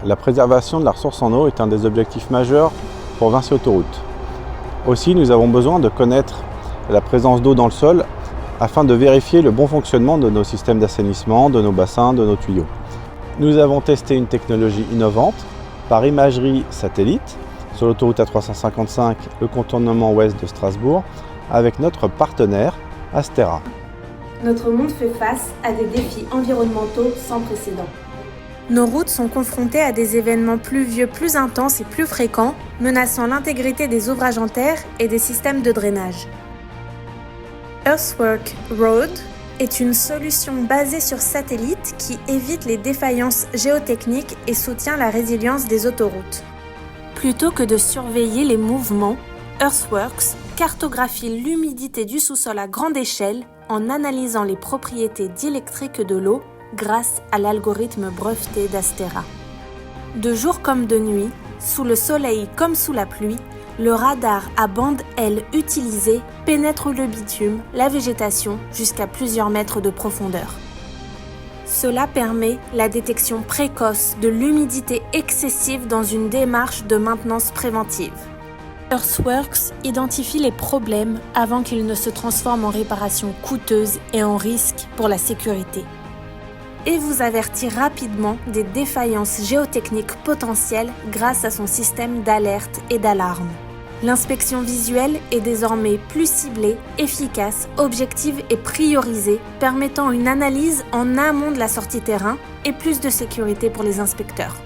La préservation de la ressource en eau est un des objectifs majeurs pour Vinci Autoroutes. Aussi, nous avons besoin de connaître la présence d'eau dans le sol afin de vérifier le bon fonctionnement de nos systèmes d'assainissement, de nos bassins, de nos tuyaux. Nous avons testé une technologie innovante par imagerie satellite sur l'autoroute A355, le contournement ouest de Strasbourg, avec notre partenaire Astera. Notre monde fait face à des défis environnementaux sans précédent. Nos routes sont confrontées à des événements pluvieux plus intenses et plus fréquents, menaçant l'intégrité des ouvrages en terre et des systèmes de drainage. Earthwork Road est une solution basée sur satellite qui évite les défaillances géotechniques et soutient la résilience des autoroutes. Plutôt que de surveiller les mouvements, Earthworks cartographie l'humidité du sous-sol à grande échelle en analysant les propriétés diélectriques de l'eau grâce à l'algorithme breveté d'Astera. De jour comme de nuit, sous le soleil comme sous la pluie, le radar à bande L utilisé pénètre le bitume, la végétation jusqu'à plusieurs mètres de profondeur. Cela permet la détection précoce de l'humidité excessive dans une démarche de maintenance préventive. Earthworks identifie les problèmes avant qu'ils ne se transforment en réparations coûteuses et en risque pour la sécurité. Et vous avertit rapidement des défaillances géotechniques potentielles grâce à son système d'alerte et d'alarme. L'inspection visuelle est désormais plus ciblée, efficace, objective et priorisée, permettant une analyse en amont de la sortie terrain et plus de sécurité pour les inspecteurs.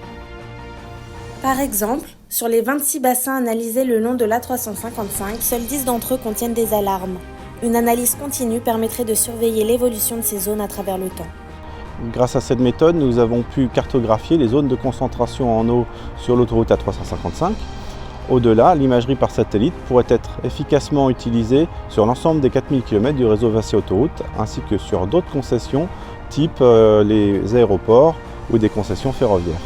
Par exemple, sur les 26 bassins analysés le long de l'A355, seuls 10 d'entre eux contiennent des alarmes. Une analyse continue permettrait de surveiller l'évolution de ces zones à travers le temps. Grâce à cette méthode, nous avons pu cartographier les zones de concentration en eau sur l'autoroute A355. Au-delà, l'imagerie par satellite pourrait être efficacement utilisée sur l'ensemble des 4000 km du réseau Vinci Autoroutes, ainsi que sur d'autres concessions, type les aéroports ou des concessions ferroviaires.